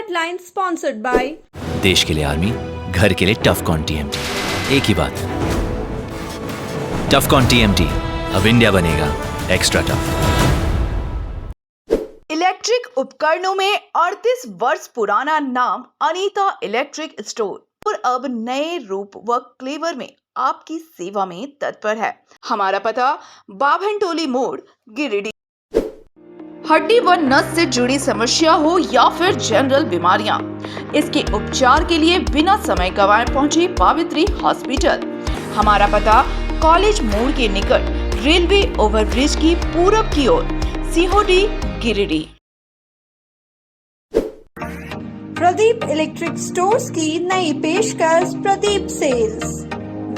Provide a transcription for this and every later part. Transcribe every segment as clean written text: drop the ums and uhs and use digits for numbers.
Headline sponsored by देश के लिए आर्मी, घर के लिए टफकॉन टीएमटी। एक ही बात, टफकॉन टीएमटी, अब इंडिया बनेगा एक्स्ट्रा टफ। इलेक्ट्रिक उपकरणों में 38 वर्ष पुराना नाम अनीता इलेक्ट्रिक स्टोर और अब नए रूप व क्लेवर में आपकी सेवा में तत्पर है। हमारा पता बाभनटोली मोड़, गिरिडीह। हड्डी व नस से जुड़ी समस्या हो या फिर जनरल बीमारियां, इसके उपचार के लिए बिना समय गंवाए पहुंचे पावित्री हॉस्पिटल। हमारा पता कॉलेज मोड़ के निकट रेलवे ओवरब्रिज की पूरब की ओर, सिहोडी, गिरिडीह। प्रदीप इलेक्ट्रिक स्टोर्स की नई पेशकश प्रदीप सेल्स।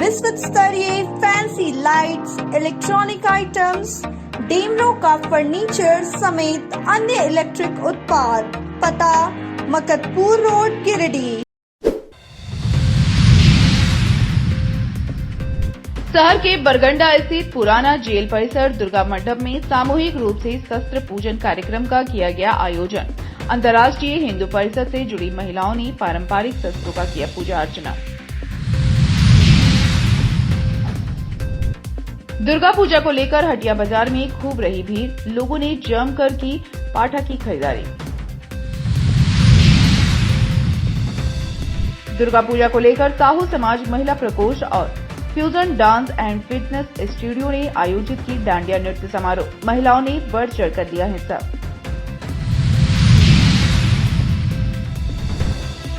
विश्व स्तरीय fancy lights, electronic items, Damro का फर्नीचर समेत अन्य इलेक्ट्रिक उत्पाद। पता मकतपुर रोड, गिरिडीह। शहर के बरगंडा स्थित पुराना जेल परिसर दुर्गा मंडप में सामूहिक रूप से शस्त्र पूजन कार्यक्रम का किया गया आयोजन। अंतर्राष्ट्रीय हिंदू परिषद से जुड़ी महिलाओं ने पारंपरिक शस्त्रों का किया पूजा अर्चना। दुर्गा पूजा को लेकर हटिया बाजार में खूब रही भीड़, लोगों ने जमकर की पाठा की खरीदारी। दुर्गा पूजा को लेकर साहू समाज महिला प्रकोष्ठ और fusion dance and fitness studio ने आयोजित की डांडिया नृत्य समारोह। महिलाओं ने बढ़ चढ़कर लिया हिस्सा।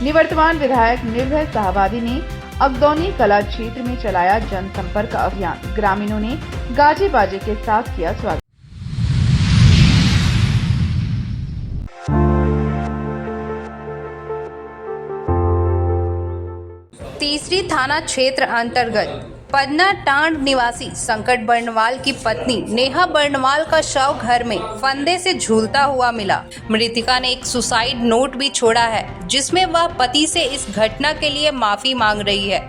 निवर्तमान विधायक निर्भय शाहवादी ने अगदौनी कला क्षेत्र में चलाया जनसंपर्क अभियान। ग्रामीणों ने गाजे बाजे के साथ किया स्वागत। तीसरी थाना क्षेत्र अंतर्गत पन्ना टांड निवासी संकट बर्णवाल की पत्नी नेहा बर्णवाल का शव घर में फंदे से झूलता हुआ मिला। मृतका ने एक सुसाइड नोट भी छोड़ा है, जिसमें वह पति से इस घटना के लिए माफी मांग रही है।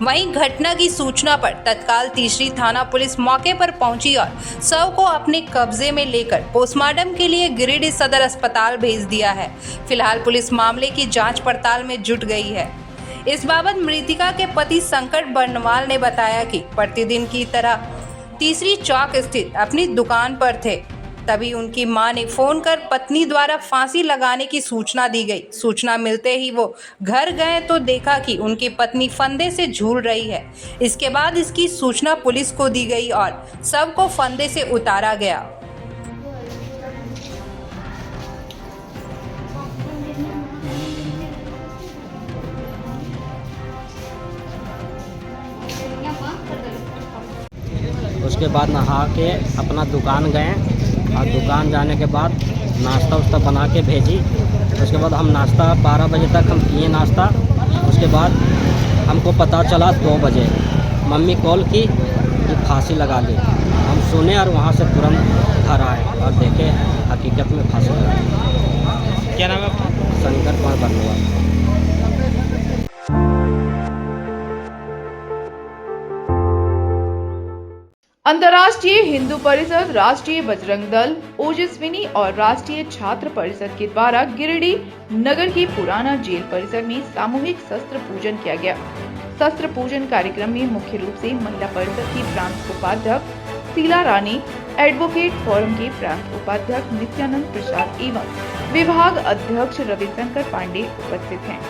वहीं घटना की सूचना पर तत्काल तीसरी थाना पुलिस मौके पर पहुंची और शव को अपने कब्जे में लेकर पोस्टमार्टम के लिए गिरिडीह सदर अस्पताल भेज दिया है। फिलहाल पुलिस मामले की जांच पड़ताल में जुट गई है। इस बाबत मृतका के पति संकट बर्णवाल ने बताया कि प्रतिदिन की तरह तीसरी चौक स्थित अपनी दुकान पर थे, तभी उनकी मां ने फोन कर पत्नी द्वारा फांसी लगाने की सूचना दी गई। सूचना मिलते ही वो घर गए तो देखा कि उनकी पत्नी फंदे से झूल रही है। इसके बाद इसकी सूचना पुलिस को दी गई और शव को फंदे से उतारा गया। उसके बाद नहा के अपना दुकान गए और दुकान जाने के बाद नाश्ता उस्ता बना के भेजी। उसके बाद हम नाश्ता 12 बजे तक हम किए नाश्ता। उसके बाद हमको पता चला 2 बजे मम्मी कॉल की कि फांसी लगा ली। हम सुने और वहाँ से तुरंत घर आए और देखे हकीकत में फांसी लगा ली। क्या नाम है आपका? संकट बर्णवाल। अंतर्राष्ट्रीय हिंदू परिषद, राष्ट्रीय बजरंग दल, ओजस्विनी और राष्ट्रीय छात्र परिषद के द्वारा गिरिडीह नगर की पुराना जेल परिसर में सामूहिक शस्त्र पूजन किया गया। शस्त्र पूजन कार्यक्रम में मुख्य रूप से महिला परिषद की प्रांत उपाध्यक्ष शीला रानी, एडवोकेट फोरम के प्रांत उपाध्यक्ष नित्यानंद प्रसाद एवं विभाग अध्यक्ष रविशंकर पांडे उपस्थित हैं।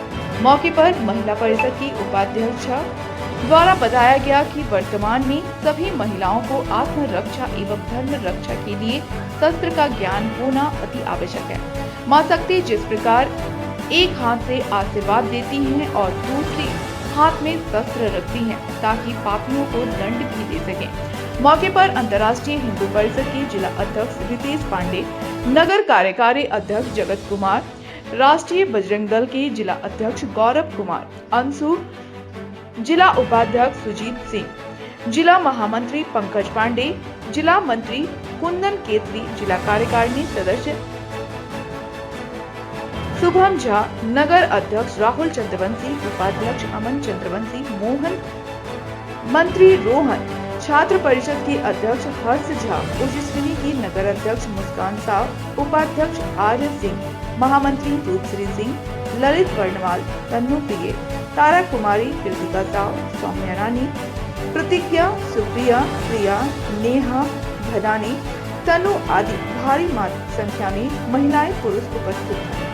मौके पर महिला परिषद की उपाध्यक्ष द्वारा बताया गया कि वर्तमान में सभी महिलाओं को आत्मरक्षा एवं धर्म रक्षा के लिए शस्त्र का ज्ञान होना अति आवश्यक है। मां शक्ति जिस प्रकार एक हाथ से आशीर्वाद देती हैं और दूसरे हाथ में शस्त्र रखती हैं, ताकि पापियों को दंड भी दे सकें। मौके पर अंतर्राष्ट्रीय हिंदू परिषद के जिला अध्यक्ष रितेश पांडे, नगर कार्यकारी अध्यक्ष जगत कुमार, राष्ट्रीय बजरंग दल के जिला अध्यक्ष गौरव कुमार, अंशु, जिला उपाध्यक्ष सुजीत सिंह, जिला महामंत्री पंकज पांडे, जिला मंत्री कुंदन केतरी, जिला कार्यकारिणी सदस्य शुभम झा, नगर अध्यक्ष राहुल चंद्रवंशी, उपाध्यक्ष अमन चंद्रवंशी, मोहन, मंत्री रोहन, छात्र परिषद के अध्यक्ष हर्ष झा, ओजस्विनी की नगर अध्यक्ष मुस्कान साव, उपाध्यक्ष आर्य सिंह, महामंत्री रूपश्री सिंह, ललित वर्णवाल, तन्नू प्रिय, तारा कुमारी, कृतिका साव, सौम्या रानी, प्रतिज्ञा, सुप्रिया, प्रिया, नेहा, भदानी, तनु आदि भारी संख्या में महिलाएं पुरुष उपस्थित हैं।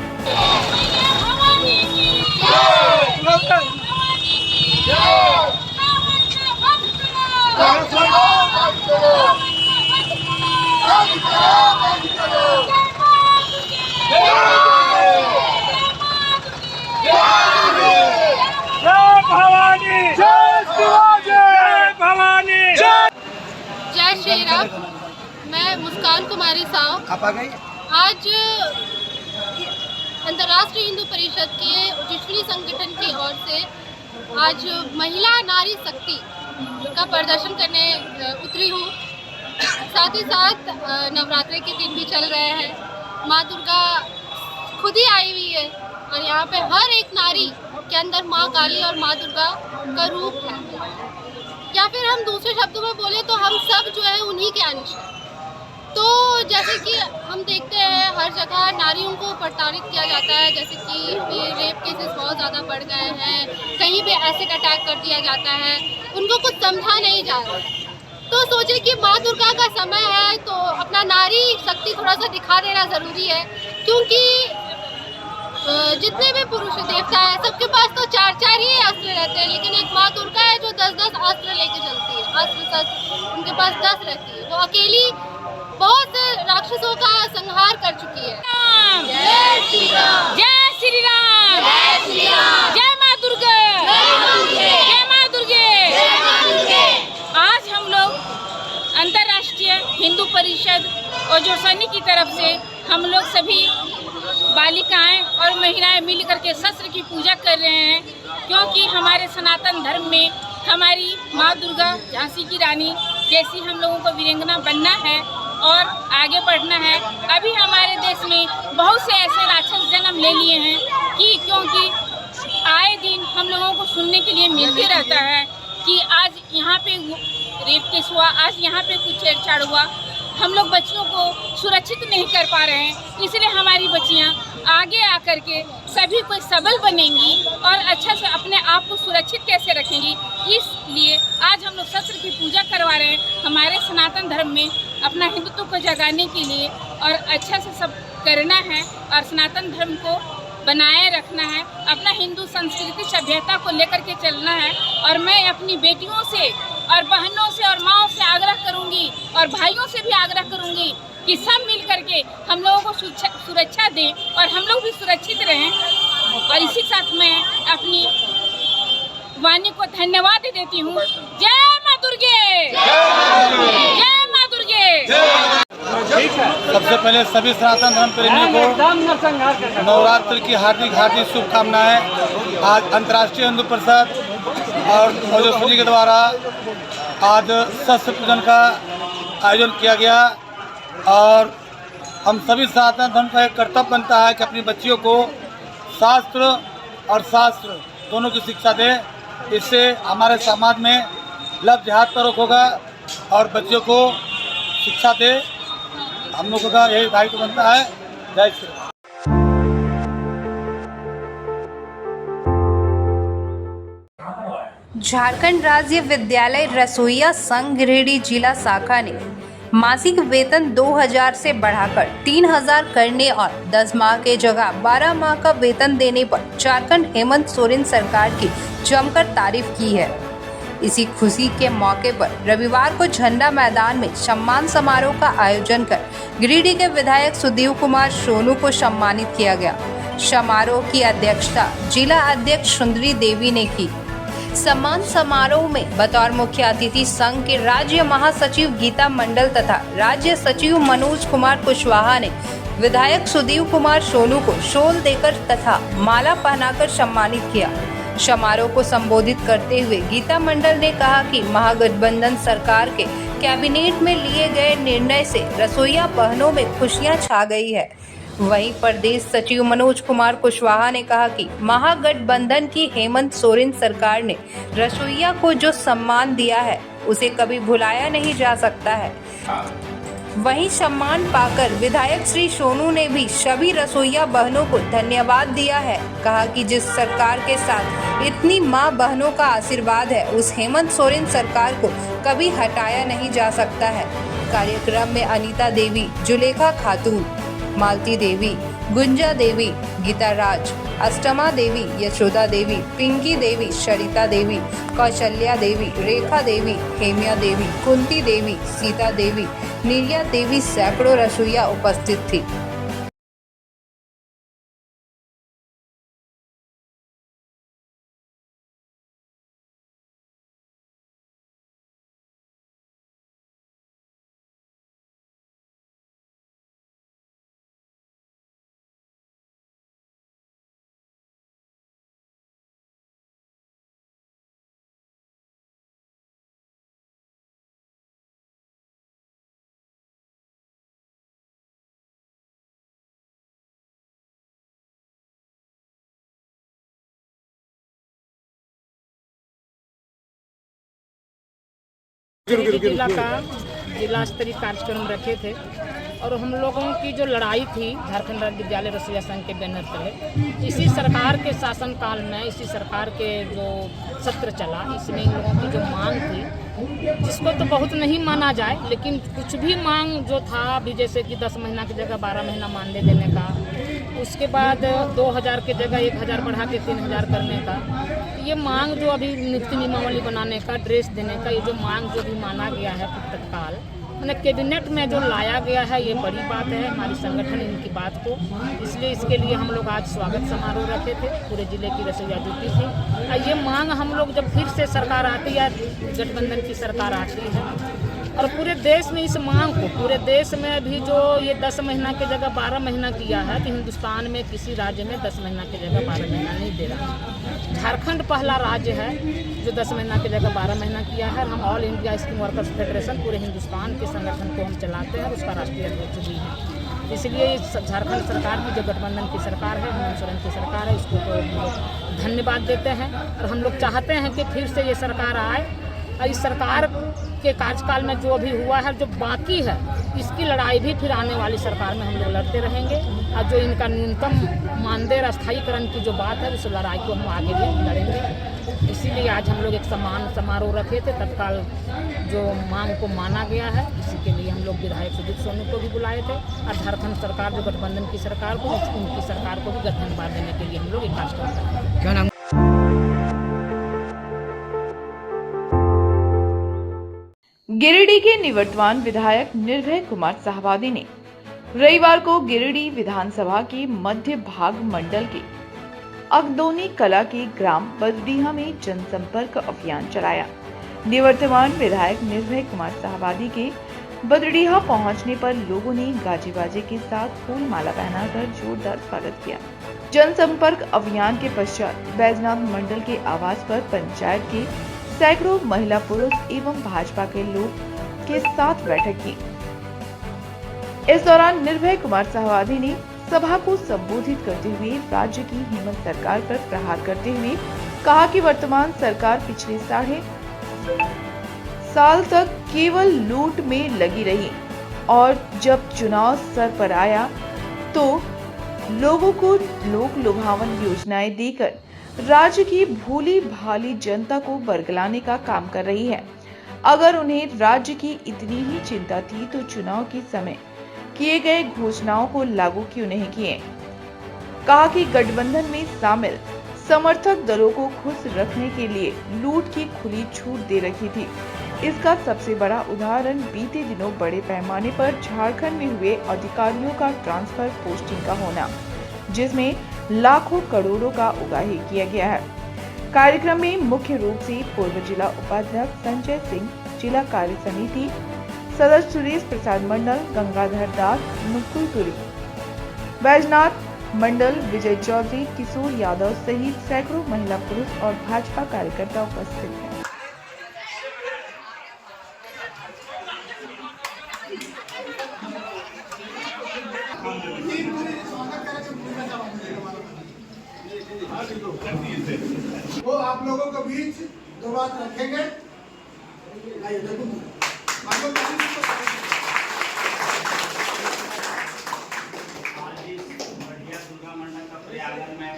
जय श्री राम। मैं मुस्कान कुमारी साव आज अंतर्राष्ट्रीय हिंदू परिषद के ओजस्विनी संगठन की ओर से आज महिला नारी शक्ति का प्रदर्शन करने उतरी हूँ। साथ ही साथ नवरात्रि के दिन भी चल रहे हैं। माँ दुर्गा खुद ही आई हुई है और यहाँ पे हर एक नारी के अंदर माँ काली और माँ दुर्गा का रूप है, या फिर हम दूसरे शब्दों में बोले तो हम सब जो है उन्हीं के अंश हैं। तो जैसे कि हम देखते हैं हर जगह नारियों को प्रताड़ित किया जाता है, जैसे कि रेप केसेस बहुत ज़्यादा बढ़ गए हैं, कहीं पे एसिड अटैक कर दिया जाता है, उनको कुछ समझा नहीं जा रहा। तो सोचे कि माँ दुर्गा का समय है तो अपना नारी शक्ति थोड़ा सा दिखा देना ज़रूरी है, क्योंकि जितने भी पुरुष देवता है सबके पास तो 4-4 ही अस्त्र रहते हैं, लेकिन एक माँ दुर्गा है जो 10-10 अस्त्र लेके चलती है। अस्त्र उनके पास 10 रहती है। वो अकेली बहुत से राक्षसों का संहार कर चुकी है। जय श्री राम, जय श्री राम, जय श्री राम, जय माँ दुर्गा, जय माँ दुर्गे। आज हम लोग अंतर्राष्ट्रीय हिंदू परिषद ओजस्विनी की तरफ से हम लोग सभी बालिकाएं और महिलाएं मिल करके शस्त्र की पूजा कर रहे हैं, क्योंकि हमारे सनातन धर्म में हमारी माँ दुर्गा झांसी की रानी जैसी हम लोगों को वीरांगना बनना है और आगे बढ़ना है। अभी हमारे देश में बहुत से ऐसे राक्षस जन्म ले लिए हैं कि क्योंकि आए दिन हम लोगों को सुनने के लिए मिलते रहता है कि आज यहाँ पे रेप केस हुआ, आज यहाँ पे कुछ छेड़छाड़ हुआ। हम लोग बच्चियों को सुरक्षित नहीं कर पा रहे हैं, इसलिए हमारी बच्चियाँ आगे आकर के सभी को सबल बनेंगी और अच्छा से अपने आप को सुरक्षित कैसे रखेंगी। इसलिए आज हम लोग शस्त्र की पूजा करवा रहे हैं हमारे सनातन धर्म में अपना हिंदुत्व को जगाने के लिए, और अच्छा से सब करना है और सनातन धर्म को बनाए रखना है, अपना हिंदू संस्कृति सभ्यता को लेकर के चलना है। और मैं अपनी बेटियों से और बहनों से और माँओं से आग्रह करूंगी और भाइयों से भी आग्रह करूंगी कि सब मिल करके हम लोगों को सुरक्षा दें और हम लोग भी सुरक्षित रहें। और इसी साथ मैं अपनी वाणी को धन्यवाद देती हूँ। जय माँ दुर्गे, जय माँ दुर्गे। सबसे पहले सभी सनातन धर्म प्रेमियों को नवरात्रि की हार्दिक हार्दिक शुभकामनाएं। आज अंतर्राष्ट्रीय हिंदू परिषद और ओजस्विनी के द्वारा आज शस्त्र पूजन का आयोजन किया गया, और हम सभी सनातन धर्म का एक कर्तव्य बनता है कि अपनी बच्चियों को शास्त्र और शास्त्र दोनों की शिक्षा दें। इससे हमारे समाज में लव जिहाद पर रोक होगा और बच्चियों को शिक्षा दे। हम लोगों का यही दायित्व बनता है। जय श्री राम। झारखंड राज्य विद्यालय रसोइया संघ गिरिडीह जिला शाखा ने मासिक वेतन 2000 से बढ़ाकर 3000 करने और 10 माह के जगह 12 माह का वेतन देने पर झारखंड हेमंत सोरेन सरकार की जमकर तारीफ की है। इसी खुशी के मौके पर रविवार को झंडा मैदान में सम्मान समारोह का आयोजन कर गिरिडीह के विधायक सुदेव कुमार सोनू को सम्मानित किया गया। समारोह की अध्यक्षता जिला अध्यक्ष सुंदरी देवी ने की। सम्मान समारोह में बतौर मुख्य अतिथि संघ के राज्य महासचिव गीता मंडल तथा राज्य सचिव मनोज कुमार कुशवाहा ने विधायक सुदेव कुमार सोनू को शॉल देकर तथा माला पहनाकर सम्मानित किया। समारोह को संबोधित करते हुए गीता मंडल ने कहा कि महागठबंधन सरकार के कैबिनेट में लिए गए निर्णय से रसोइया बहनों में खुशियां छा गई है। वहीं प्रदेश सचिव मनोज कुमार कुशवाहा ने कहा कि महागठबंधन की हेमंत सोरेन सरकार ने रसोइया को जो सम्मान दिया है उसे कभी भुलाया नहीं जा सकता है। वहीं सम्मान पाकर विधायक श्री सोनू ने भी सभी रसोइया बहनों को धन्यवाद दिया है। कहा कि जिस सरकार के साथ इतनी मां बहनों का आशीर्वाद है, उस हेमंत सोरेन सरकार को कभी हटाया नहीं जा सकता है। कार्यक्रम में अनीता देवी, जुलेखा खातून, मालती देवी, गुंजा देवी, गीता राज, अष्टमा देवी, यशोदा देवी, पिंकी देवी, शरिता देवी, कौशल्या देवी, रेखा देवी, हेमिया देवी, कुंती देवी, सीता देवी, निर्या देवी सैकड़ों रसोइया उपस्थित थी। जिला का जिला स्तरीय कार्यक्रम रखे थे और हम लोगों की जो लड़ाई थी झारखंड राज्य विद्यालय रसोइया संघ के बैनर तले, इसी सरकार के शासनकाल में, इसी सरकार के जो सत्र चला, इसमें इन लोगों की जो मांग थी, जिसको तो बहुत नहीं माना जाए, लेकिन कुछ भी मांग जो था अभी, जैसे कि 10 महीना की जगह 12 महीना मानदेय देने का, उसके बाद 2000 की जगह 1000 बढ़ा के 3000 करने का, ये मांग जो अभी नीति नियमावली बनाने का, ड्रेस देने का, ये जो मांग जो भी माना गया है तत्काल मैंने कैबिनेट में जो लाया गया है, ये बड़ी बात है हमारी संगठन इनकी बात को। इसलिए इसके लिए हम लोग आज स्वागत समारोह रखे थे, पूरे जिले की रसोइया जुटी थी। और ये मांग हम लोग जब फिर से सरकार आती है, गठबंधन की सरकार आती है, और पूरे देश में इस मांग को, पूरे देश में भी जो ये 10 महीना की जगह 12 महीना किया है, कि हिंदुस्तान में किसी राज्य में 10 महीना की जगह 12 महीना नहीं दे रहा है। झारखंड पहला राज्य है जो 10 महीना की जगह 12 महीना किया है। हम all India scheme workers federation पूरे हिंदुस्तान के संगठन को हम चलाते हैं, उसका राष्ट्रीय अध्यक्ष भी है। इसलिए झारखंड सरकार की जो गठबंधन की सरकार है, हेमंत सोरेन की सरकार है, इसको तो हम लोग धन्यवाद देते हैं। और हम लोग चाहते हैं कि फिर से ये सरकार आए और इस सरकार के कार्यकाल में जो भी हुआ है, जो बाकी है, इसकी लड़ाई भी फिर आने वाली सरकार में हम लोग लड़ते रहेंगे। और जो इनका न्यूनतम मानदेय अस्थायीकरण की जो बात है, उस लड़ाई को हम आगे भी लड़ेंगे। इसीलिए आज हम लोग एक सम्मान समारोह रखे थे, तत्काल जो मांग को माना गया है, इसी के लिए हम लोग विधायक सुदीप सोनू को भी बुलाए थे, और झारखंड सरकार जो गठबंधन की सरकार को, उनकी सरकार को भी धन्यवाद देने के लिए हम लोग एक कार्यक्रम कर रहे हैं। गिरिडीह के निवर्तमान विधायक निर्भय कुमार साहवादी ने रविवार को गिरिडीह विधानसभा के मध्य भाग मंडल के अगदोनी कला के ग्राम बदडीहा में जनसंपर्क अभियान चलाया। निवर्तमान विधायक निर्भय कुमार साहवादी के बदडीहा पहुंचने पर लोगों ने गाजे बाजे के साथ फूल माला पहनाकर जोरदार स्वागत किया। जनसंपर्क अभियान के पश्चात बैजनाथ मंडल के आवास पर पंचायत के सैकड़ों महिला पुरुष एवं भाजपा के लोग के साथ बैठक की। इस दौरान निर्भय कुमार साहवादी ने सभा को संबोधित करते हुए राज्य की हेमंत सरकार पर प्रहार करते हुए कहा कि वर्तमान सरकार पिछले 3.5 साल तक केवल लूट में लगी रही और जब चुनाव सर पर आया तो लोगों को लोक लुभावन योजनाएं देकर राज्य की भोली भाली जनता को बरगलाने का काम कर रही है। अगर उन्हें राज्य की इतनी ही चिंता थी तो चुनाव के समय किए गए घोषणाओं को लागू क्यों नहीं किए। कहा कि गठबंधन में शामिल समर्थक दलों को खुश रखने के लिए लूट की खुली छूट दे रखी थी। इसका सबसे बड़ा उदाहरण बीते दिनों बड़े पैमाने पर झारखंड में हुए अधिकारियों का ट्रांसफर पोस्टिंग का होना, जिसमें लाखों करोड़ों का उगाही किया गया है। कार्यक्रम में मुख्य रूप से पूर्व जिला उपाध्यक्ष संजय सिंह, जिला कार्य समिति सदस्य सुरेश प्रसाद मंडल, गंगाधर दास, मुकुल तुरी, बैजनाथ मंडल विजय चौधरी, किशोर यादव सहित सैकड़ों महिला पुरुष और भाजपा कार्यकर्ता उपस्थित हैं। वो आप लोगों के बीच दो बात रखेंगे। आज इस बढ़िया दुर्गा मंडल का प्रयागराज में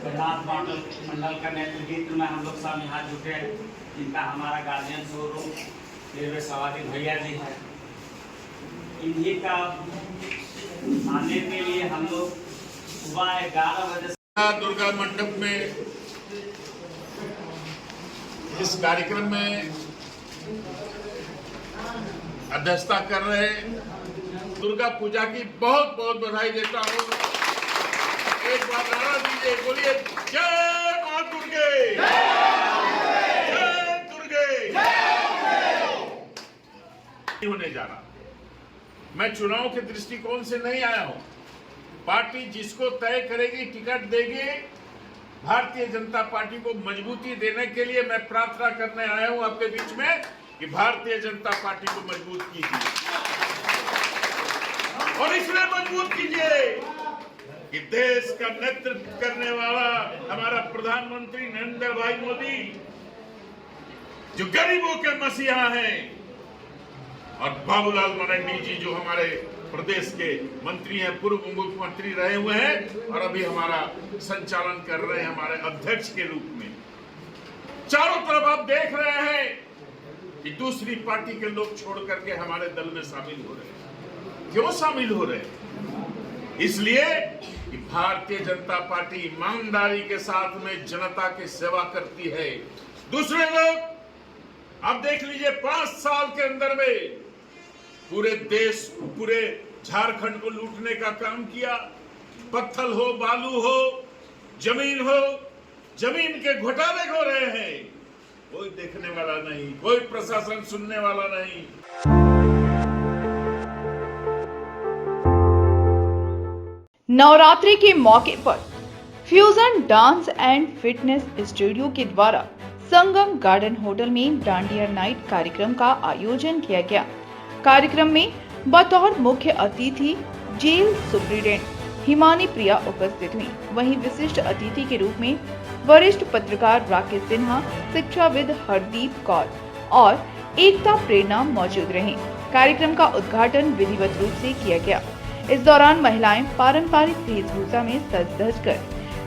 प्रहलाद मंडल का नेतृत्व में हम लोग सब यहाँ जुटे हैं, जिनका हमारा गार्जियन शोरूम रेलवे सवारी भैया जी है। इन्हीं का आने के लिए हम लोग सुबह 11 बजे दुर्गा मंडप में इस कार्यक्रम में अध्यक्षता कर रहे दुर्गा पूजा की बहुत बहुत बधाई देता हूँ। एक बार नारा दीजिए, बोलिए जय मां दुर्गे, जय दुर्गे। होने जा रहा, मैं चुनाव के दृष्टिकोण से नहीं आया हूं। पार्टी जिसको तय करेगी, टिकट देगी, भारतीय जनता पार्टी को मजबूती देने के लिए मैं प्रार्थना करने आया हूं आपके बीच में कि भारतीय जनता पार्टी को मजबूत कीजिए और इसलिए मजबूत कीजिए कि देश का नेतृत्व करने वाला हमारा प्रधानमंत्री नरेंद्र भाई मोदी, जो गरीबों के मसीहा हैं, और बाबूलाल मरांडी जी जो हमारे प्रदेश के मंत्री हैं, पूर्व मुख्यमंत्री रहे हुए हैं और अभी हमारा संचालन कर रहे हैं हमारे अध्यक्ष के रूप में। चारों तरफ आप देख रहे हैं कि दूसरी पार्टी के लोग छोड़ करके हमारे दल में शामिल हो रहे हैं। क्यों शामिल हो रहे हैं? इसलिए कि भारतीय जनता पार्टी ईमानदारी के साथ में जनता की सेवा करती है। दूसरे लोग आप देख लीजिए, 5 साल के अंदर में पूरे देश, पूरे झारखंड को लूटने का काम किया। पत्थर हो, बालू हो, जमीन हो, जमीन के घोटाले हो रहे हैं। कोई देखने वाला नहीं, कोई प्रशासन सुनने वाला नहीं। नवरात्रि के मौके पर fusion dance and fitness studio के द्वारा संगम गार्डन होटल में डांडिया नाइट कार्यक्रम का आयोजन किया गया। कार्यक्रम में बतौर मुख्य अतिथि जेल सुप्रीडेंट हिमानी प्रिया उपस्थित हुई। वहीं विशिष्ट अतिथि के रूप में वरिष्ठ पत्रकार राकेश सिन्हा, शिक्षाविद हरदीप कौर और एकता प्रेरणा मौजूद रहीं। कार्यक्रम का उद्घाटन विधिवत रूप से किया गया। इस दौरान महिलाएं पारंपरिक वेशभूषा में सज धज कर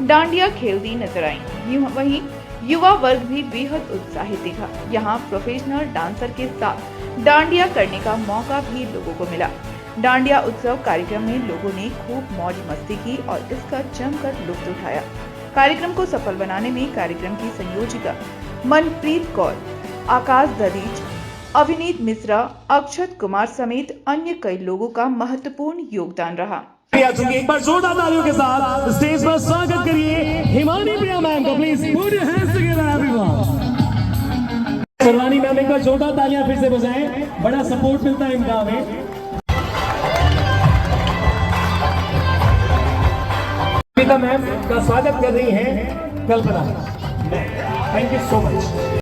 डांडिया खेलती नजर आईं। वहीं युवा वर्ग भी बेहद उत्साहित दिखा। यहाँ प्रोफेशनल डांसर के साथ डांडिया करने का मौका भी लोगों को मिला। डांडिया उत्सव कार्यक्रम में लोगों ने खूब मौज मस्ती की और इसका जमकर लुत्फ उठाया। कार्यक्रम को सफल बनाने में कार्यक्रम की संयोजिका मनप्रीत कौर, आकाश दरीज, अभिनीत मिश्रा, अक्षत कुमार समेत अन्य कई लोगों का महत्वपूर्ण योगदान रहा। एक बार जोरदार तालियों के साथ स्टेज पर स्वागत करिए हिमानी प्रिया मैम का, please put your hands together everyone. Sarwani ma'am एक बार जोरदार तालियां फिर से बजाएं, बड़ा सपोर्ट मिलता है इनका हमें। अमिता मैम का स्वागत कर रही हैं Kalpana. Thank you so much.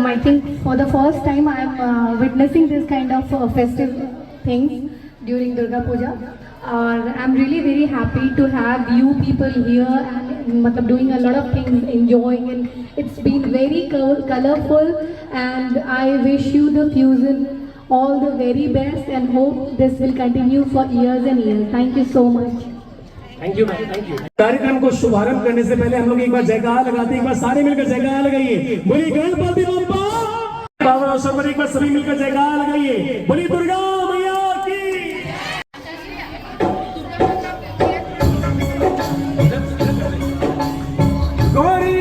I think for the first time I am witnessing this kind of festive things during Durga Puja. I am really very happy to have you people here and doing a lot of things, enjoying, and it's been very colorful, and I wish you the fusion all the very best and hope this will continue for years and years. Thank you so much. Thank you ma'am, thank you. कार्यक्रम को शुभारंभ करने से पहले हम लोग एक बार जयकार लगाते हैं। एक बार सारे मिलकर जयकार लगाइए। बोलिए गणपति बप्पा। बाबा अवसर पर एक बार सभी मिलकर जयकार लगाइए। बोलिए दुर्गा मैया की। गौरी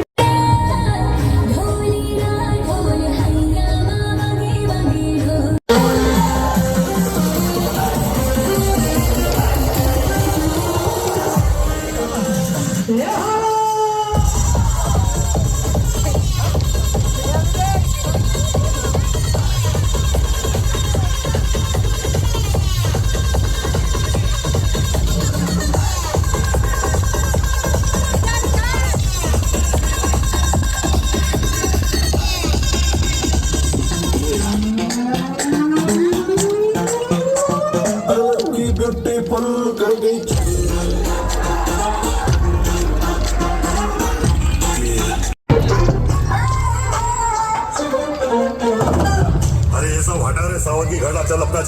सावन की घड़ा चल अपना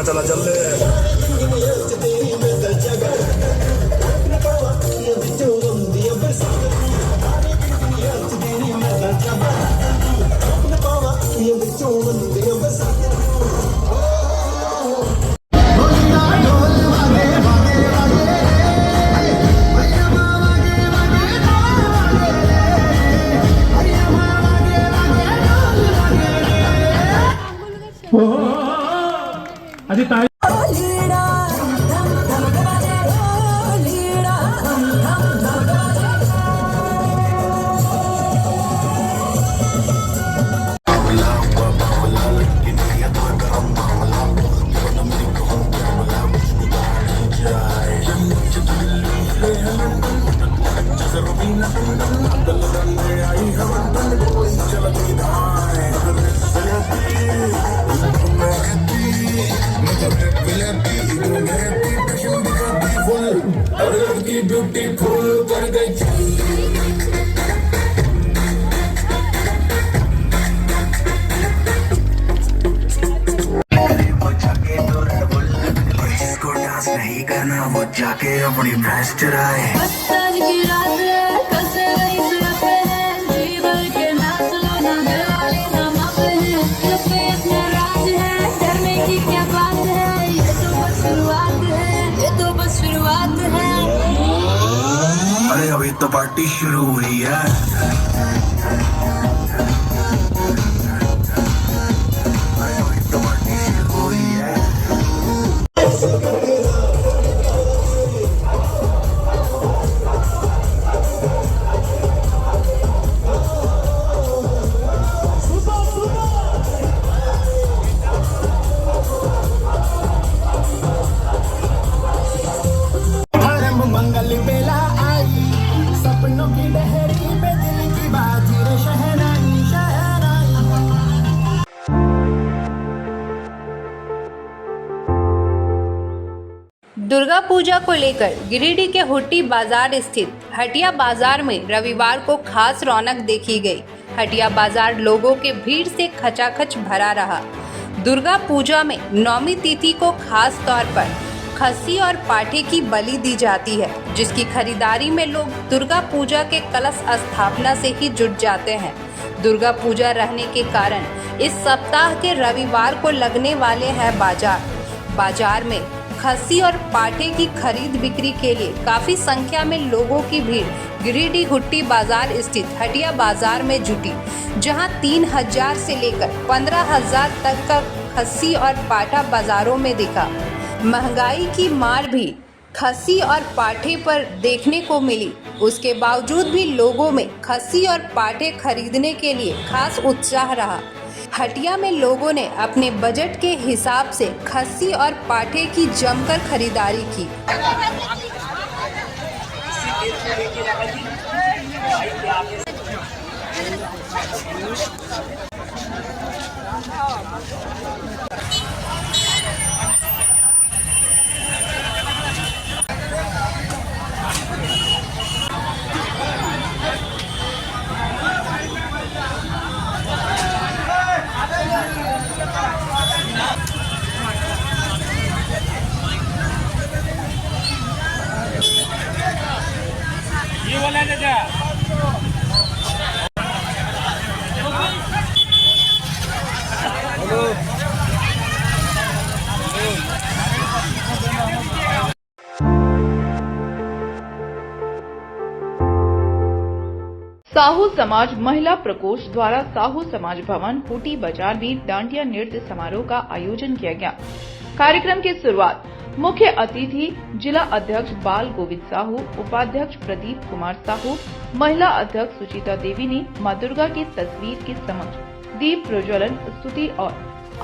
चला चल ले। अजी ताई नहीं करना वो जाके अपनी भैंस चराए। अरे अभी तो पार्टी शुरू हुई है। मंगल बेला आई सपनों की लहरी पे दिल की बात शहनाई शहनाई। दुर्गा पूजा को लेकर गिरिडीह के हुट्टी बाजार स्थित हटिया बाजार में रविवार को खास रौनक देखी गई। हटिया बाजार लोगों के भीड़ से खचाखच भरा रहा। दुर्गा पूजा में नौमी तिथि को खास तौर पर खस्सी और पाठे की बलि दी जाती है, जिसकी खरीदारी में लोग दुर्गा पूजा के कलश स्थापना से ही जुट जाते हैं। दुर्गा पूजा रहने के कारण इस सप्ताह के रविवार को लगने वाले हैं बाजार में खस्सी और पाठे की खरीद बिक्री के लिए काफी संख्या में लोगों की भीड़ गिरिडीह हुट्टी बाजार स्थित हटिया बाजार में जुटी, जहां 3000 से लेकर 15000 तक का खस्सी और पाठा बाजारों में दिखा। महंगाई की मार भी खस्सी और पाठे पर देखने को मिली। उसके बावजूद भी लोगों में खस्सी और पाठे खरीदने के लिए खास उत्साह रहा। हटिया में लोगों ने अपने बजट के हिसाब से खस्सी और पाठे की जमकर खरीदारी की। ये वाला चाचा साहू समाज महिला प्रकोष्ठ द्वारा साहू समाज भवन हुट्टी बाजार में डांडिया नृत्य समारोह का आयोजन किया गया। कार्यक्रम की शुरुआत मुख्य अतिथि जिला अध्यक्ष बाल गोविंद साहू, उपाध्यक्ष प्रदीप कुमार साहू, महिला अध्यक्ष सुचिता देवी ने मां दुर्गा की तस्वीर के समक्ष दीप प्रज्वलन, स्तुति और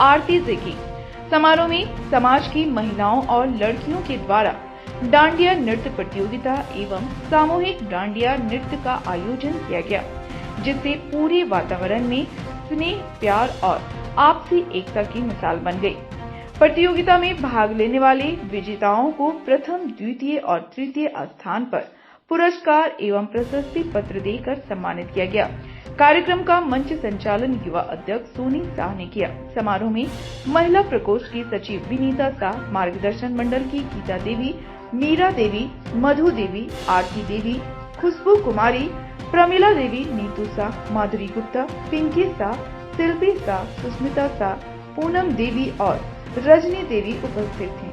आरती से की। समारोह में समाज की महिलाओं और लड़कियों के द्वारा डांडिया नृत्य प्रतियोगिता एवं सामूहिक डांडिया नृत्य का आयोजन किया गया, जिससे पूरे वातावरण में स्नेह, प्यार और आपसी एकता की मिसाल बन गई। प्रतियोगिता में भाग लेने वाले विजेताओं को प्रथम, द्वितीय और तृतीय स्थान पर पुरस्कार एवं प्रशस्ति पत्र देकर सम्मानित किया गया। कार्यक्रम का मंच संचालन युवा अध्यक्ष सोनी शाह ने किया। समारोह में महिला प्रकोष्ठ की सचिव विनीता शाह, मार्गदर्शन मंडल की गीता देवी, मीरा देवी, मधु देवी, आरती देवी, खुशबू कुमारी, प्रमिला देवी, नीतू शाह, माधुरी गुप्ता, पिंकी शाह, शिल्पी शाह, सुस्मिता शाह, पूनम देवी और रजनी देवी उपस्थित थी।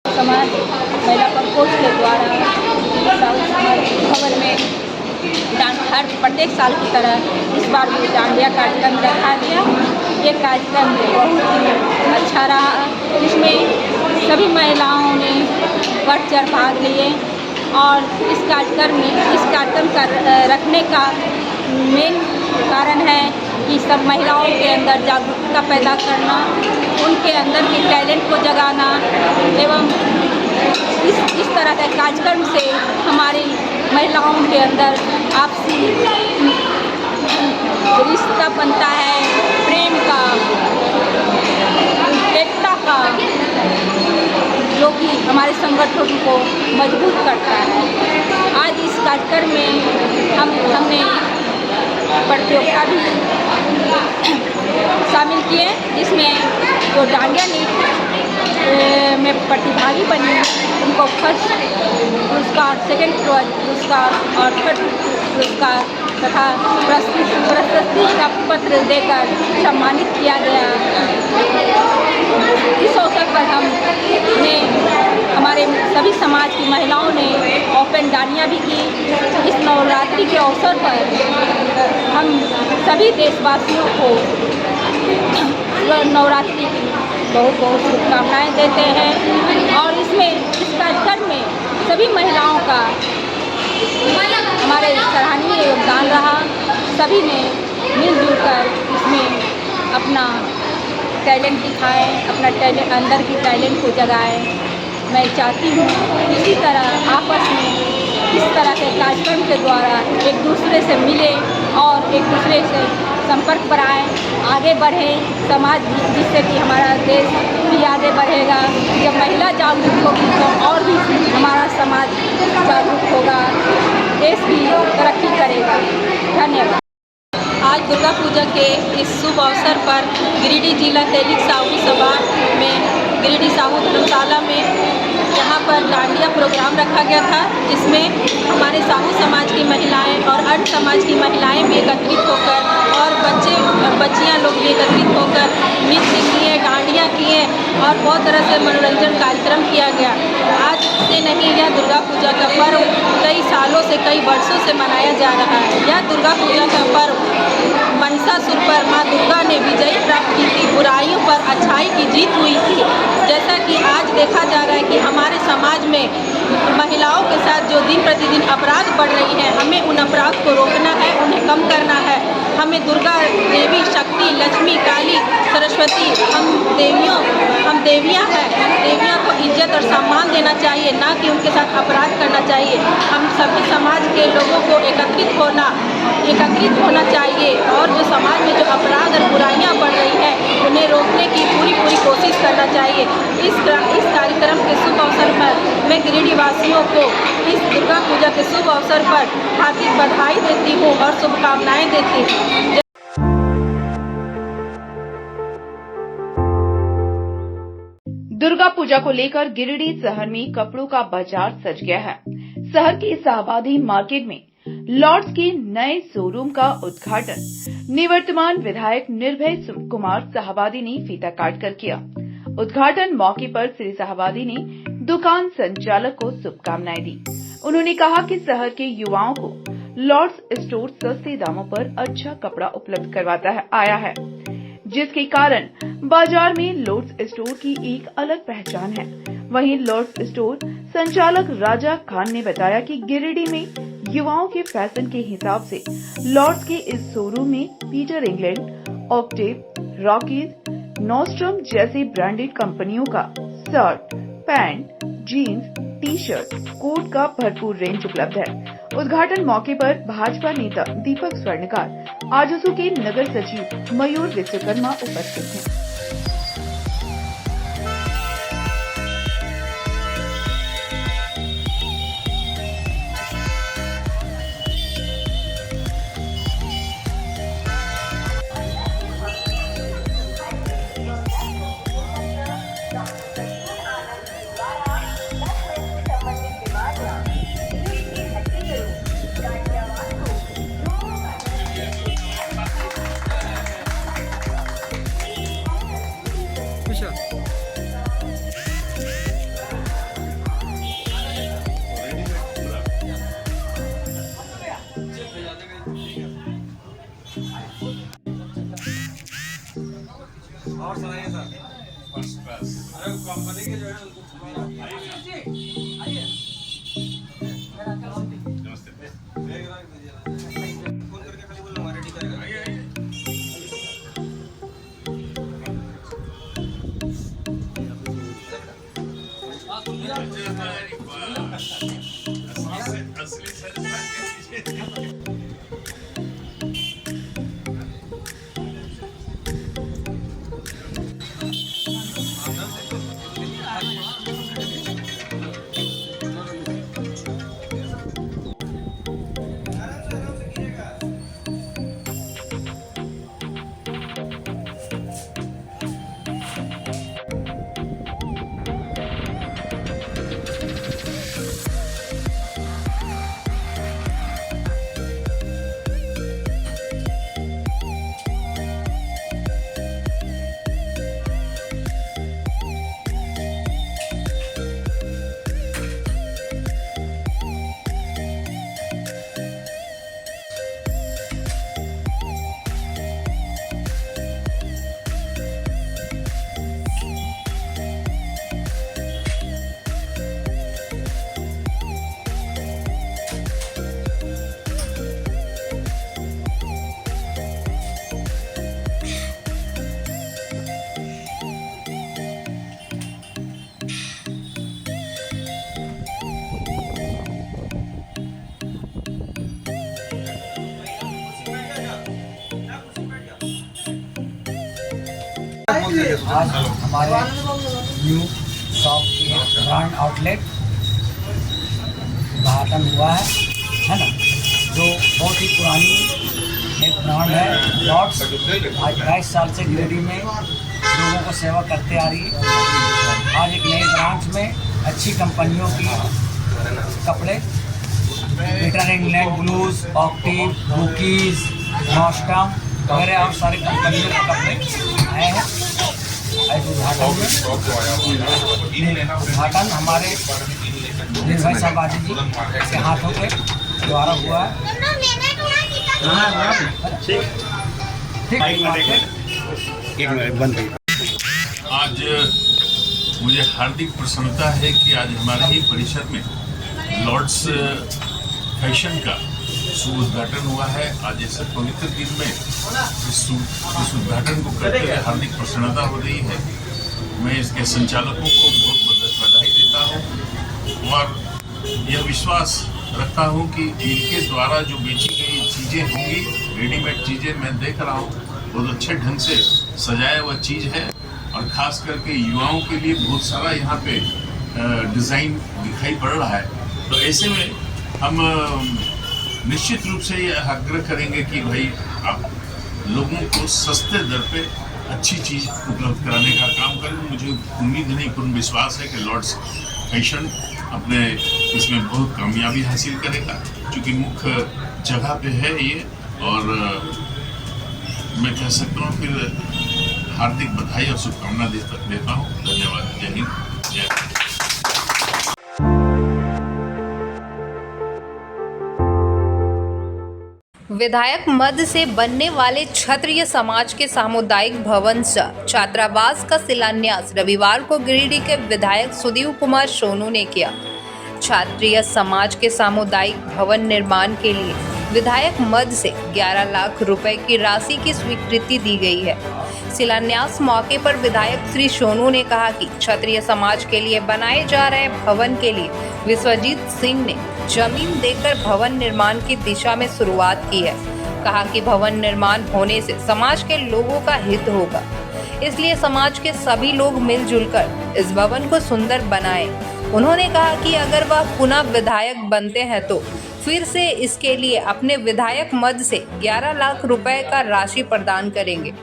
समाज महिला प्रकोष्ठ के द्वारा भवन में हर प्रत्येक साल की तरह इस बार भी डांडिया कार्यक्रम रखा गया। ये कार्यक्रम बहुत ही अच्छा रहा, जिसमें सभी महिलाओं ने बढ़ चढ़ भाग लिए और इस कार्यक्रम का रखने का मेन कारण है कि सब महिलाओं के अंदर जागरूकता पैदा करना, उनके अंदर के टैलेंट को जगाना एवं इस तरह के कार्यक्रम से हमारी महिलाओं के अंदर आपसी रिश्ता बनता है, प्रेम का, एकता का, जो कि हमारे संगठन को मजबूत करता है। आज इस कार्यक्रम में हमने प्रतियोगिता भी शामिल किए, जिसमें जो डांडिया नृत्य में प्रतिभागी बनी उनको फर्स्ट पुरस्कार, सेकंड पुरस्कार और थर्ड पुरस्कार तथा प्रशस्ति का पत्र देकर सम्मानित किया गया। इस अवसर पर हमने हमारे सभी समाज की महिलाओं ने ओपन डांडिया भी की। इस नवरात्रि के अवसर पर हम सभी देशवासियों को नवरात्रि की बहुत बहुत शुभकामनाएं देते हैं और इस कार्यक्रम में सभी महिलाओं का हमारे सराहनीय योगदान रहा। सभी ने मिलजुल कर इसमें अपना टैलेंट दिखाएं, अपना टैलेंट अंदर की टैलेंट को जगाएं। मैं चाहती हूँ इसी तरह आपस में इस तरह के कार्यक्रम के द्वारा एक दूसरे से मिले और एक दूसरे से संपर्क बढ़ाएं, आगे बढ़ें समाज, जिससे कि हमारा देश भी आगे बढ़ेगा। जब महिला जागरूक होगी तो और भी हमारा समाज जागरूक होगा, देश भी तरक्की करेगा। धन्यवाद। आज दुर्गा पूजा के इस शुभ अवसर पर गिरिडीह जिला तैलिक साहू सभा में गिरिडीह साहू धर्मशाला में यहाँ पर डांडिया प्रोग्राम रखा गया था, जिसमें हमारे साहू समाज की महिलाएं और अन्य समाज की महिलाएं भी एकत्रित होकर और बच्चे और बच्चियाँ लोग भी एकत्रित होकर नृत्य किए, डांडिया किए और बहुत तरह से मनोरंजन कार्यक्रम किया गया। आज से नहीं, यह दुर्गा पूजा का पर्व कई सालों से, कई वर्षों से मनाया जा रहा है। यह दुर्गा पूजा का पर्व महिषासुर पर माँ दुर्गा ने विजय प्राप्त की थी, बुराइयों पर अच्छाई की जीत हुई थी। जैसा कि आज देखा जा रहा है कि हमारे समाज में महिलाओं के साथ जो दिन प्रतिदिन अपराध बढ़ रही है, हमें उन अपराध को रोकना है, उन्हें कम करना है। हमें दुर्गा देवी, शक्ति, लक्ष्मी, काली, सरस्वती, हम देवियाँ हैं, देवियों को इज्जत और सम्मान देना चाहिए, ना कि उनके साथ अपराध करना चाहिए। हम सभी समाज के लोगों को एकत्रित होना चाहिए और जो समाज में जो अपराध और बुराइयां बढ़ रही हैं, उन्हें रोकने की पूरी कोशिश करना चाहिए। इस कार्यक्रम के शुभ अवसर पर मैं गिरिडीह वासियों को इस दुर्गा पूजा के शुभ अवसर पर हार्दिक बधाई देती हूँ और शुभकामनाएं देती हूँ। दुर्गा पूजा को लेकर गिरिडीह शहर में कपड़ों का बाजार सज गया है। शहर की शाहबादी मार्केट में लॉर्ड्स के नए शोरूम का उद्घाटन निवर्तमान विधायक निर्भय कुमार शाहबादी ने फीता काट कर किया। उद्घाटन मौके पर श्री शाहबादी ने दुकान संचालक को शुभकामनाएं दी। उन्होंने कहा कि शहर के युवाओं को लॉर्ड्स स्टोर सस्ते दामों पर अच्छा कपड़ा उपलब्ध करवाता आया है, जिसके कारण बाजार में लॉर्ड्स स्टोर की एक अलग पहचान है। वहीं लॉर्ड्स स्टोर संचालक राजा खान ने बताया कि गिरिडीह में युवाओं के फैशन के हिसाब से लॉर्ड्स के इस शोरूम में Peter England, Octave, Rockies, Nostrum जैसी ब्रांडेड कंपनियों का shirt, pants, jeans, T shirt, coat का भरपूर रेंज उपलब्ध है। उद्घाटन मौके पर भाजपा नेता दीपक स्वर्णकार, आजसू के नगर सचिव मयूर विश्वकर्मा उपस्थित हैं। और सुनाइए सर। First class. अरे कंपनी के जो है नमस्ते। फोन करके खाली बोलना रेडी करेगा। असली आज हमारे न्यू शॉप के ब्रांड आउटलेट उद्घाटन हुआ है ना, जो बहुत ही पुरानी एक ब्रांड है लॉर्ड्स। आज 22 साल से गिरिडीह में लोगों को सेवा करते आ रही है। आज एक नई ब्रांच में अच्छी कंपनियों की कपड़े, पीटर इंग्लैंड ब्लूज, ऑक्टिव, बुकीज, नॉस्टम वगैरह और सारी कंपनियों के कपड़े आए हैं। उद्घाटन हमारे निर्भय साहबाजी जी के हाथों के द्वारा हुआ है। आज मुझे हार्दिक प्रसन्नता है कि आज हमारे ही परिसर में लॉर्ड्स फैशन का शुभ उद्घाटन हुआ है। आज ऐसे पवित्र दिन में इस उद्घाटन को करते हुए हार्दिक प्रसन्नता हो रही है। मैं इसके संचालकों को बहुत बधाई देता हूँ और यह विश्वास रखता हूँ कि इनके द्वारा जो बेची गई चीज़ें होंगी, रेडीमेड चीज़ें मैं देख रहा हूँ, बहुत अच्छे ढंग से सजाया हुआ चीज़ है और ख़ास करके युवाओं के लिए बहुत सारा यहाँ पे डिज़ाइन दिखाई पड़ रहा है। तो ऐसे में हम निश्चित रूप से ये आग्रह करेंगे कि भाई आप लोगों को सस्ते दर पे अच्छी चीज़ उपलब्ध कराने का काम करें। मुझे उम्मीद नहीं, पूर्ण विश्वास है कि लॉर्ड्स फैशन अपने इसमें बहुत कामयाबी हासिल करेगा, क्योंकि मुख्य जगह पे है ये। और मैं कह सकता हूँ फिर हार्दिक बधाई और शुभकामना देता हूँ। धन्यवाद। जय हिंद, जय भारत। विधायक मद से बनने वाले क्षत्रिय समाज के सामुदायिक भवन छात्रावास का शिलान्यास रविवार को गिरिडीह के विधायक सुदीव कुमार सोनू ने किया। क्षत्रिय समाज के सामुदायिक भवन निर्माण के लिए विधायक मद से 11 लाख रुपए की राशि की स्वीकृति दी गई है। शिलान्यास मौके पर विधायक श्री सोनू ने कहा कि क्षत्रिय समाज के लिए बनाए जा रहे भवन के लिए विश्वजीत सिंह ने जमीन देकर भवन निर्माण की दिशा में शुरुआत की है। कहा कि भवन निर्माण होने से समाज के लोगों का हित होगा, इसलिए समाज के सभी लोग मिलजुल कर इस भवन को सुंदर बनाएं। उन्होंने कहा कि अगर वह पुनः विधायक बनते हैं तो फिर से इसके लिए अपने विधायक मद से 11 लाख रुपए का राशि प्रदान करेंगे।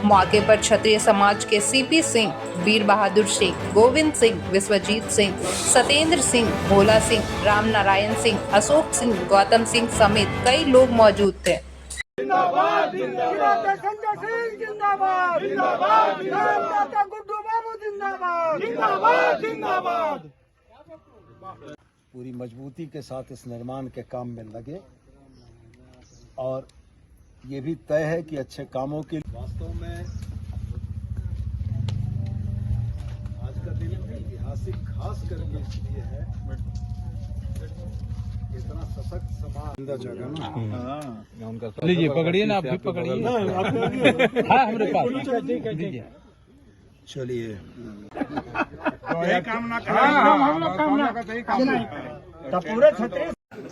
मौके पर क्षत्रिय समाज के सीपी सिंह, वीर बहादुर सिंह, गोविंद सिंह, विश्वजीत सिंह, सत्येंद्र सिंह, भोला सिंह, राम नारायण सिंह, अशोक सिंह, गौतम सिंह समेत कई लोग मौजूद थे। जिंदाबाद जिंदाबाद संजय सिंह जिंदाबाद जिंदाबाद जिंदाबाद गुड्डू बाबू जिंदाबाद जिंदाबाद जिंदाबाद। पूरी मजबूती के साथ इस निर्माण के काम में लगे और ये भी तय है कि अच्छे कामों के वास्तव में आज का दिन ऐतिहासिक खास करके इसलिए है, इतना सशक्त समाज जगह लीजिए, पकड़िए ना, आप भी पकड़िए। हाँ, हमारे पास चलिए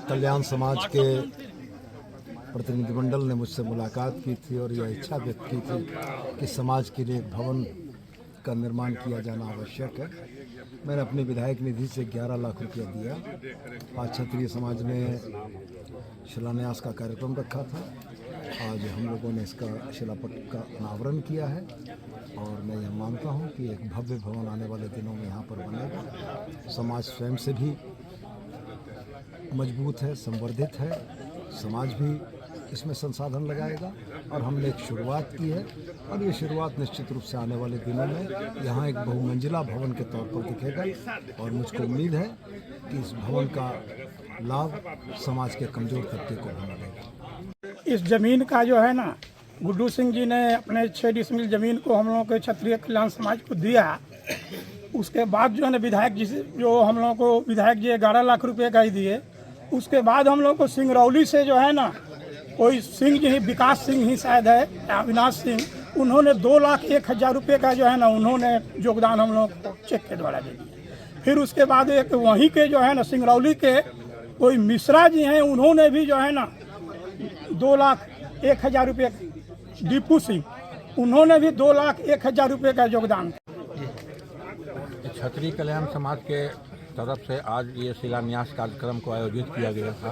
कल्याण समाज के प्रतिनिधिमंडल ने मुझसे मुलाकात की थी और यह इच्छा व्यक्त की थी कि समाज के लिए एक भवन का निर्माण किया जाना आवश्यक है। मैंने अपनी विधायक निधि से 11 लाख रुपया दिया। आज क्षत्रिय समाज ने शिलान्यास का कार्यक्रम रखा था। आज हम लोगों ने इसका शिलापट का अनावरण किया है और मैं यह मानता हूं कि एक भव्य भवन आने वाले दिनों में यहाँ पर बनेगा। समाज स्वयं से भी मजबूत है, संवर्धित है, समाज भी इसमें संसाधन लगाएगा और हमने एक शुरुआत की है और ये शुरुआत निश्चित रूप से आने वाले दिनों में यहाँ एक बहुमंजिला भवन के तौर पर दिखेगा और मुझको उम्मीद है कि इस भवन का लाभ समाज के कमजोर तबके को भी मिलेगा। इस जमीन का जो है ना, गुड्डू सिंह जी ने अपने 6 डिसमिल जमीन को हम लोगों के क्षत्रिय कल्याण समाज को दिया। उसके बाद जो है ना विधायक जी से, जो हम लोगों को विधायक जी 11 लाख रुपए का ही दिए। उसके बाद हम लोग को सिंगरौली से जो है ना, कोई सिंह जी ही, विकास सिंह ही शायद है, अविनाश सिंह, उन्होंने 2,01,000 रुपये का जो है ना, उन्होंने योगदान हम लोग को चेक के द्वारा दे दिया। फिर उसके बाद एक वहीं के जो है ना, सिंगरौली के कोई मिश्रा जी हैं, उन्होंने भी जो है ना 2,01,000 रुपये, दीपू सिंह, उन्होंने भी 2,01,000 रुपये का योगदान। क्षत्रिय कल्याण समाज के तरफ से आज ये शिलान्यास कार्यक्रम को आयोजित किया गया था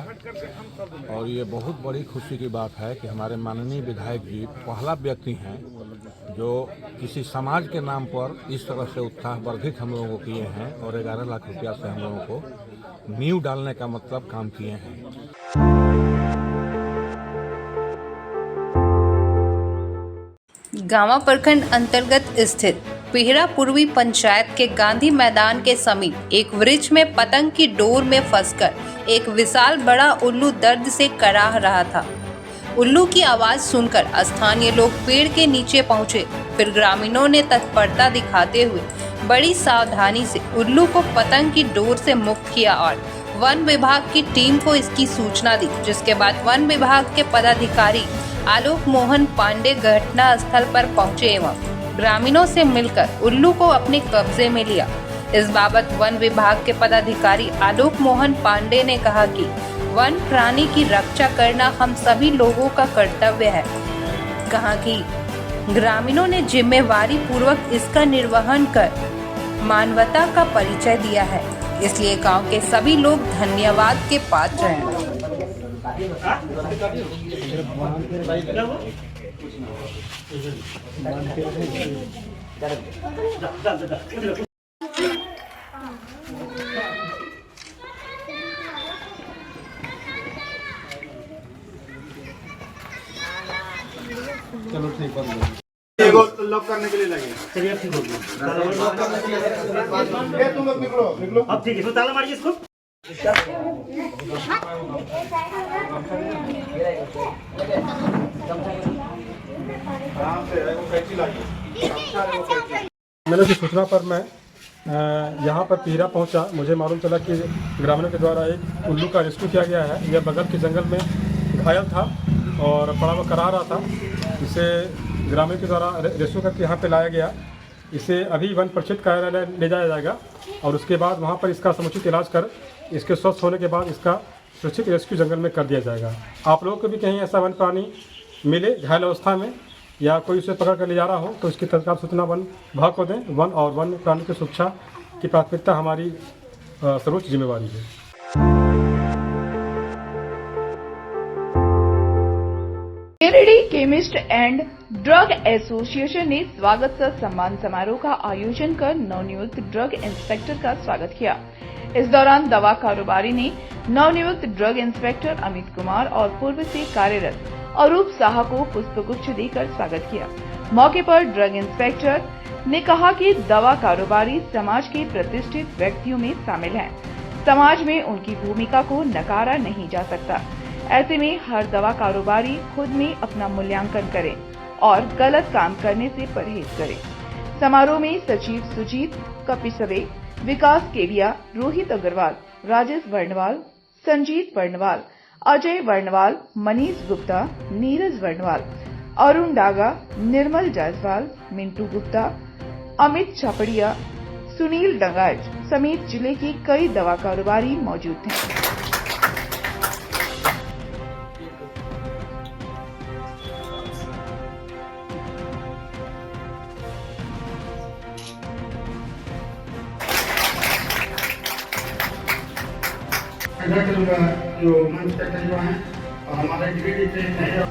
और ये बहुत बड़ी खुशी की बात है कि हमारे माननीय विधायक जी पहला व्यक्ति हैं जो किसी समाज के नाम पर इस तरह से उत्साहवर्धित हम लोगों को किए हैं और 11 लाख रुपया से हम लोगों को नींव डालने का मतलब काम किए हैं। गांवा प्रखंड अंतर्गत स्थित पिहरा पूर्वी पंचायत के गांधी मैदान के समीप एक वृक्ष में पतंग की डोर में फंसकर एक विशाल बड़ा उल्लू दर्द से कराह रहा था। उल्लू की आवाज सुनकर स्थानीय लोग पेड़ के नीचे पहुंचे। फिर ग्रामीणों ने तत्परता दिखाते हुए बड़ी सावधानी से उल्लू को पतंग की डोर से मुक्त किया और वन विभाग की टीम को इसकी सूचना दी, जिसके बाद वन विभाग के पदाधिकारी आलोक मोहन पांडे घटना स्थल पर पहुंचे एवं ग्रामीणों से मिलकर उल्लू को अपने कब्जे में लिया। इस बाबत वन विभाग के पदाधिकारी आलोक मोहन पांडे ने कहा कि वन प्राणी की रक्षा करना हम सभी लोगों का कर्तव्य है। कहा कि ग्रामीणों ने जिम्मेवारी पूर्वक इसका निर्वहन कर मानवता का परिचय दिया है, इसलिए गांव के सभी लोग धन्यवाद के पात्र हैं। चलो ठीक है, लॉक करने के लिए लगे। चलिए ठीक हो गया, लॉक करने के लिए तुम लोग निकलो निकलो। अब ठीक है, तो ताला मारिए इसको। मैंने की सूचना पर मैं यहाँ पर पिहरा पहुँचा। मुझे मालूम चला कि ग्रामीणों के द्वारा एक उल्लू का रेस्क्यू किया गया है। यह बगल के जंगल में घायल था और पड़ा हुआ करा रहा था। इसे ग्रामीण के द्वारा रेस्क्यू करके यहाँ पे लाया गया। इसे अभी वन परिषद कार्यालय ले जाया जाएगा और उसके बाद वहाँ पर इसका समुचित इलाज कर इसके स्वस्थ होने के बाद इसका सुरक्षित रेस्क्यू जंगल में कर दिया जाएगा। आप लोगों को भी कहीं ऐसा वन प्राणी मिले घायल अवस्था में या कोई उसे पकड़ कर ले जा रहा हो तो इसकी तत्काल सूचना वन विभाग को दें। वन और वन्य प्राणी की सुरक्षा की प्राथमिकता हमारी सर्वोच्च जिम्मेवारी है। Giridih chemist and drug association ने स्वागत सह सम्मान समारोह का आयोजन कर नवनियुक्त ड्रग इंस्पेक्टर का स्वागत किया। इस दौरान दवा कारोबारी ने नवनियुक्त ड्रग इंस्पेक्टर अमित कुमार और पूर्व से कार्यरत अरूप साहा को पुष्पगुच्छ देकर स्वागत किया। मौके पर ड्रग इंस्पेक्टर ने कहा कि दवा कारोबारी समाज के प्रतिष्ठित व्यक्तियों में शामिल हैं। समाज में उनकी भूमिका को नकारा नहीं जा सकता। ऐसे में हर दवा कारोबारी खुद में अपना मूल्यांकन करे और गलत काम करने से परहेज करे। समारोह में सचिव सुजीत कपिसवे, विकास केविया, रोहित अग्रवाल, राजेश वर्णवाल, संजीत वर्णवाल, अजय वर्णवाल, मनीष गुप्ता, नीरज वर्णवाल, अरुण डागा, निर्मल जायसवाल, मिंटू गुप्ता, अमित छपड़िया, सुनील डंगाज समेत जिले के कई दवा कारोबारी मौजूद थे। जो इंस्पेक्टर जो हैं और हमारे गिरिडीह से